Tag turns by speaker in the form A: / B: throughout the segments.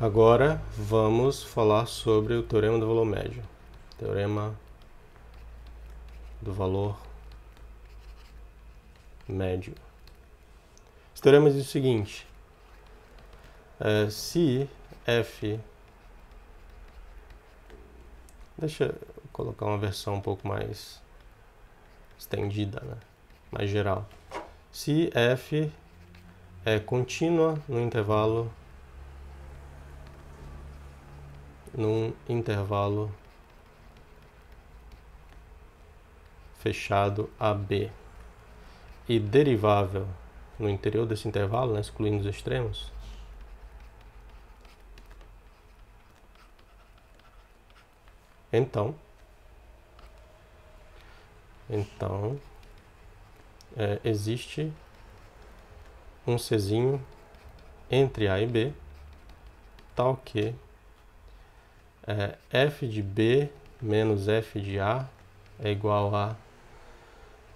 A: Agora vamos falar sobre o teorema do valor médio. Teorema do valor médio. Esse teorema diz o seguinte: se f... Deixa eu colocar uma versão um pouco mais estendida, né? Mais geral. Se f é contínua num intervalo fechado AB e derivável no interior desse intervalo, né, excluindo os extremos, então existe um Czinho entre A e B, tal que f de B menos f de A é igual a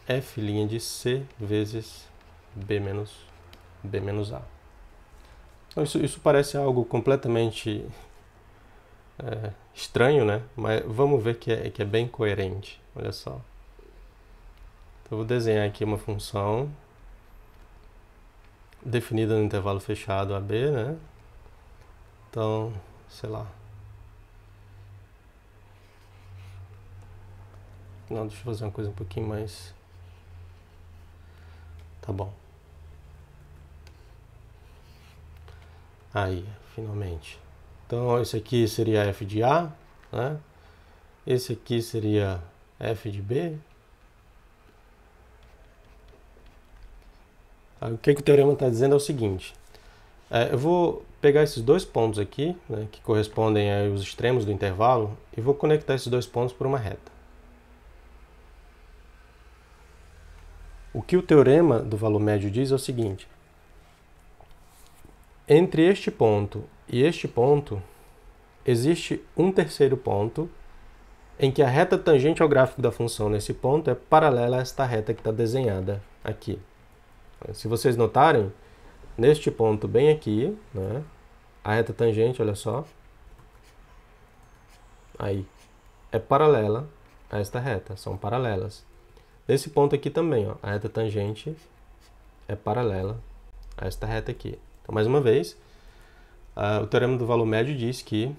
A: f' de C vezes B menos A. Então, isso parece algo completamente estranho, né? Mas vamos ver que é bem coerente. Olha só. Então, eu vou desenhar aqui uma função definida no intervalo fechado AB, né? Então, sei lá. Não, deixa eu fazer uma coisa um pouquinho mais... Tá bom. Aí, finalmente. Então, esse aqui seria f de A, né? Esse aqui seria f de B. Aí, o que o teorema está dizendo é o seguinte. Eu vou pegar esses dois pontos aqui, né, que correspondem aos extremos do intervalo, e vou conectar esses dois pontos por uma reta. O que o teorema do valor médio diz é o seguinte: entre este ponto e este ponto, existe um terceiro ponto em que a reta tangente ao gráfico da função nesse ponto é paralela a esta reta que está desenhada aqui. Se vocês notarem, neste ponto bem aqui, né, a reta tangente, olha só, aí, é paralela a esta reta, são paralelas. Nesse ponto aqui também, ó, a reta tangente é paralela a esta reta aqui. Então, mais uma vez, o teorema do valor médio diz que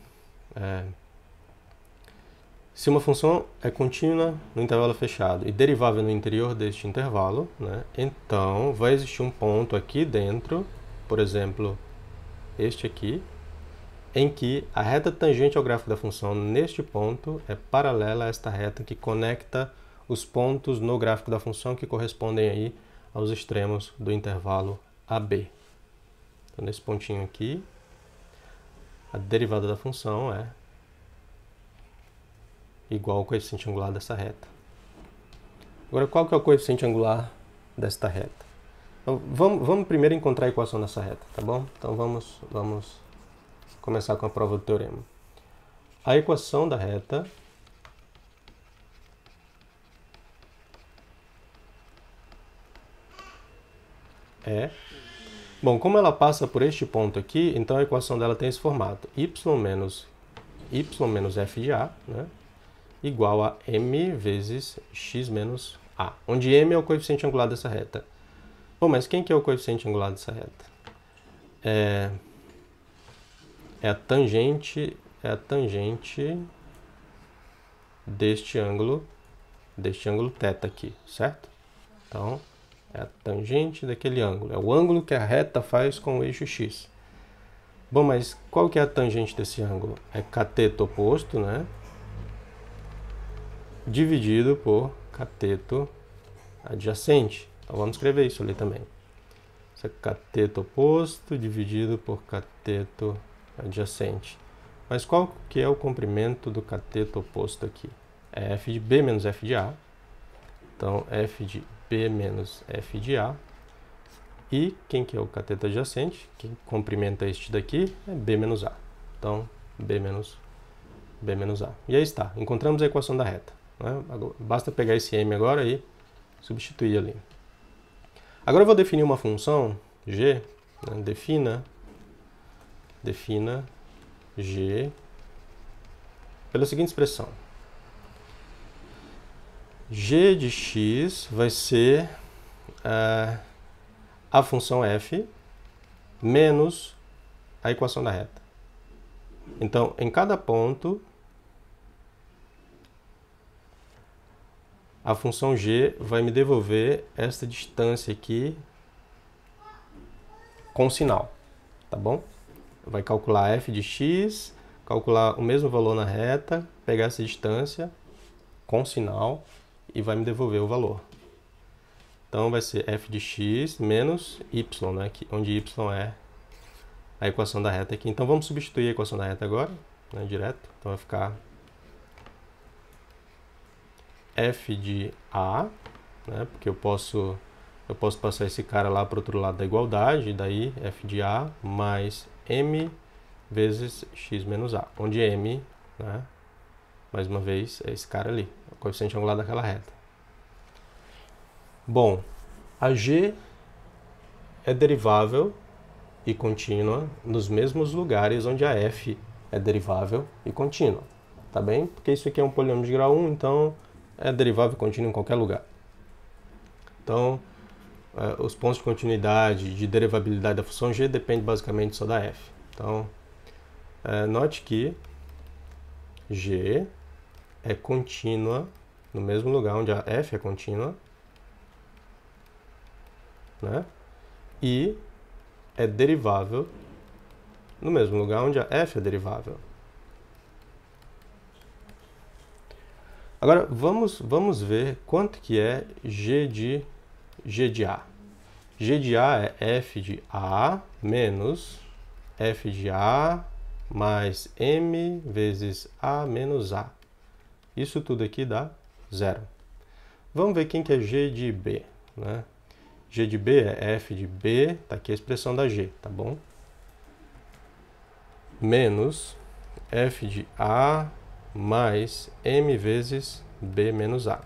A: se uma função é contínua no intervalo fechado e derivável no interior deste intervalo, né, então vai existir um ponto aqui dentro, por exemplo, este aqui, em que a reta tangente ao gráfico da função neste ponto é paralela a esta reta que conecta os pontos no gráfico da função que correspondem aí aos extremos do intervalo AB. Então, nesse pontinho aqui, a derivada da função é igual ao coeficiente angular dessa reta. Agora, qual que é o coeficiente angular desta reta? Então, vamos primeiro encontrar a equação dessa reta, tá bom? Então, vamos começar com a prova do teorema. A equação da reta é... Bom, como ela passa por este ponto aqui, então a equação dela tem esse formato. y menos f de A, né, igual a m vezes x menos a, onde m é o coeficiente angular dessa reta. Bom, mas quem que é o coeficiente angular dessa reta? É a tangente deste ângulo θ aqui, certo? Então, é a tangente daquele ângulo, é o ângulo que a reta faz com o eixo x. Bom, mas qual que é a tangente desse ângulo? É cateto oposto, né? Dividido por cateto adjacente. Então vamos escrever isso ali também. Isso é cateto oposto dividido por cateto adjacente. Mas qual que é o comprimento do cateto oposto aqui? É f de B menos f de A. Então, f de B menos f de A. E quem que é o cateto adjacente? Quem comprimenta este daqui é B menos A. Então, B menos A. E aí está, encontramos a equação da reta, né? Basta pegar esse m agora e substituir ali. Agora eu vou definir uma função g, né? Defina G pela seguinte expressão. G de x vai ser a função f menos a equação da reta. Então, em cada ponto, a função g vai me devolver esta distância aqui com sinal, tá bom? Vai calcular f de x, calcular o mesmo valor na reta, pegar essa distância com sinal e vai me devolver o valor. Então vai ser f de x menos y, né? Onde y é a equação da reta aqui. Então vamos substituir a equação da reta agora, né? Direto. Então vai ficar f de a, né? Porque eu posso passar esse cara lá para o outro lado da igualdade, e daí f de a mais m vezes x menos a, onde m, né? Mais uma vez, é esse cara ali, o coeficiente angular daquela reta. Bom, a g é derivável e contínua nos mesmos lugares onde a f é derivável e contínua, tá bem? Porque isso aqui é um polinômio de grau 1, então é derivável e contínua em qualquer lugar. Então, os pontos de continuidade, de derivabilidade da função g depende basicamente só da f. Então, note que g é contínua no mesmo lugar onde a f é contínua, né? E é derivável no mesmo lugar onde a f é derivável. Agora, vamos ver quanto que é g de a. G de a é f de a menos f de a mais m vezes a menos a. Isso tudo aqui dá 0. Vamos ver quem que é g de b, né? G de b é f de b, tá aqui a expressão da g, tá bom? Menos f de a mais m vezes b menos a.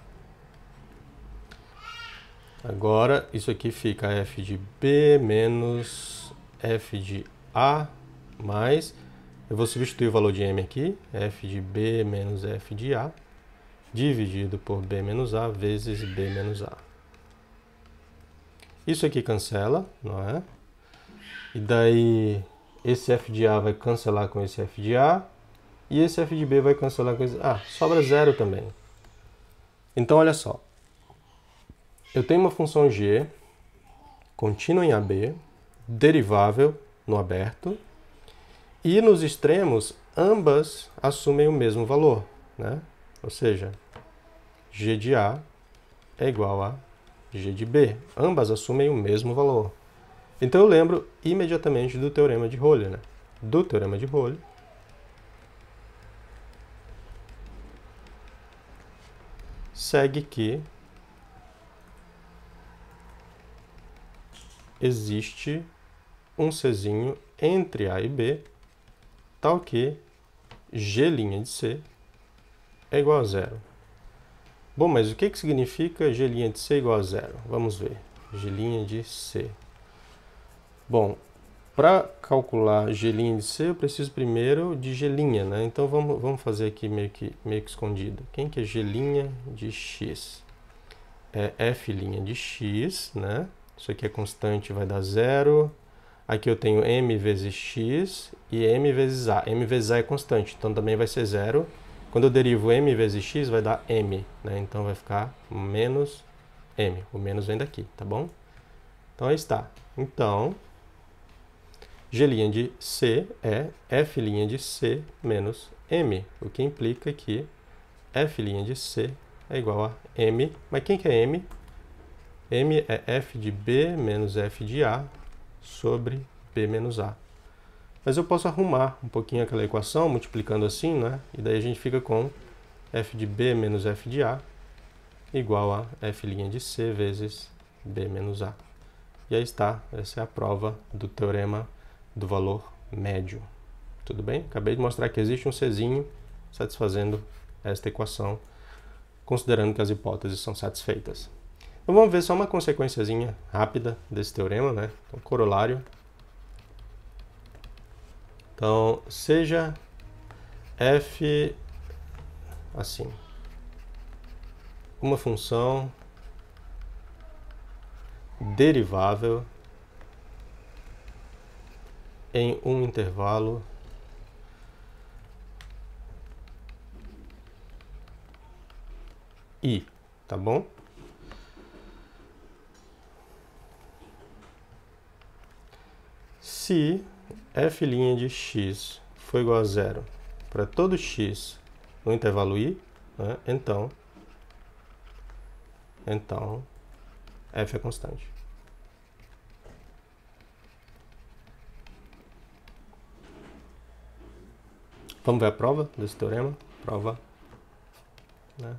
A: Agora, isso aqui fica f de b menos f de a mais... Eu vou substituir o valor de m aqui, f de b menos f de a, dividido por b menos a vezes b menos a. Isso aqui cancela, não é? E daí, esse f de a vai cancelar com esse f de a, e esse f de b vai cancelar com esse... sobra 0 também. Então, olha só. Eu tenho uma função g contínua em AB, derivável no aberto, e nos extremos, ambas assumem o mesmo valor, né? Ou seja, g de a é igual a g de b. Ambas assumem o mesmo valor. Então eu lembro imediatamente do teorema de Rolle, né? Do teorema de Rolle, segue que existe um Czinho entre A e B, tal que G' de C é igual a 0. Bom, mas o que significa G' de C igual a 0? Vamos ver. G' de C. Bom, para calcular G' de C, eu preciso primeiro de G', né? Então vamos fazer aqui meio que escondido. Quem que é G' de X? É F' de X, né? Isso aqui é constante, vai dar 0. Aqui eu tenho m vezes x e m vezes a. m vezes a é constante, então também vai ser 0. Quando eu derivo m vezes x, vai dar m, né? Então vai ficar menos m. O menos vem daqui, tá bom? Então aí está. Então, G' de C é F' de C menos m, o que implica que F' de C é igual a m. Mas quem que é m? M é f de b menos f de a sobre b menos a. Mas eu posso arrumar um pouquinho aquela equação, multiplicando assim, né? E daí a gente fica com f de b menos f de a igual a f' de c vezes b menos a. E aí está, essa é a prova do teorema do valor médio. Tudo bem? Acabei de mostrar que existe um Czinho satisfazendo esta equação, considerando que as hipóteses são satisfeitas. Então vamos ver só uma consequênciazinha rápida desse teorema, né? Então, corolário. Então, seja f assim, uma função derivável em um intervalo i, tá bom? Se f' de x for igual a zero para todo x no intervalo i, né, então f é constante. Vamos ver a prova desse teorema? Prova, né?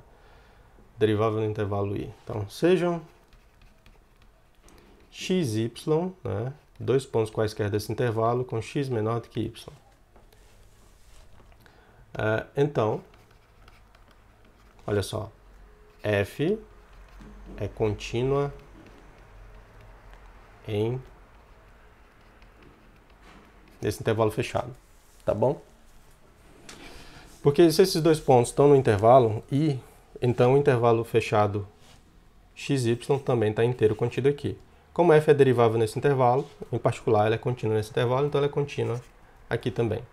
A: Derivável no intervalo i. Então, sejam x e y, né, dois pontos quaisquer desse intervalo com x menor do que y. Então, olha só, f é contínua nesse intervalo fechado, tá bom? Porque se esses dois pontos estão no intervalo i, então o intervalo fechado xy também está inteiro contido aqui. Como f é derivável nesse intervalo, em particular ela é contínua nesse intervalo, então ela é contínua aqui também.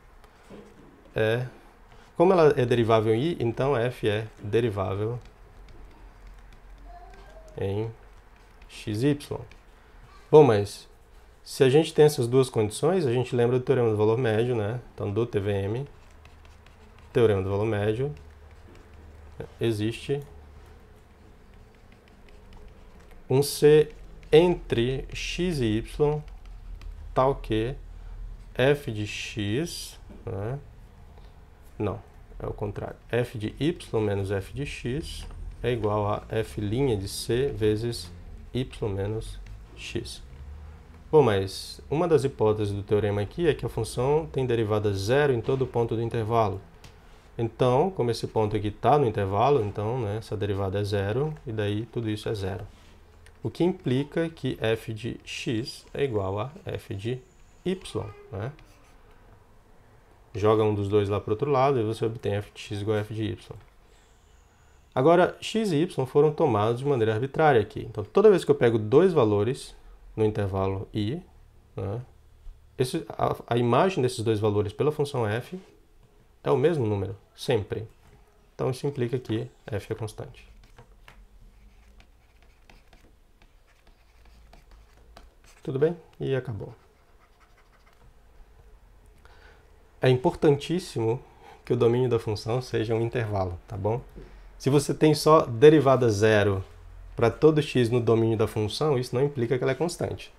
A: Como ela é derivável em i, então f é derivável em xy. Bom, mas se a gente tem essas duas condições, a gente lembra do teorema do valor médio, né? Então, do TVM, teorema do valor médio, existe um C entre x e y tal que f de x, né? Não, é o contrário. F de y menos f de x é igual a f' de c vezes y menos x. Bom, mas uma das hipóteses do teorema aqui é que a função tem derivada zero em todo ponto do intervalo. Então, como esse ponto aqui está no intervalo, então, né, essa derivada é zero, e daí tudo isso é zero. O que implica que f de x é igual a f de y, né? Joga um dos dois lá para o outro lado e você obtém f de x igual a f de y. Agora, x e y foram tomados de maneira arbitrária aqui. Então, toda vez que eu pego dois valores no intervalo i, né, a imagem desses dois valores pela função f é o mesmo número, sempre. Então, isso implica que f é constante. Tudo bem? E acabou. É importantíssimo que o domínio da função seja um intervalo, tá bom? Se você tem só derivada zero para todo x no domínio da função, isso não implica que ela é constante.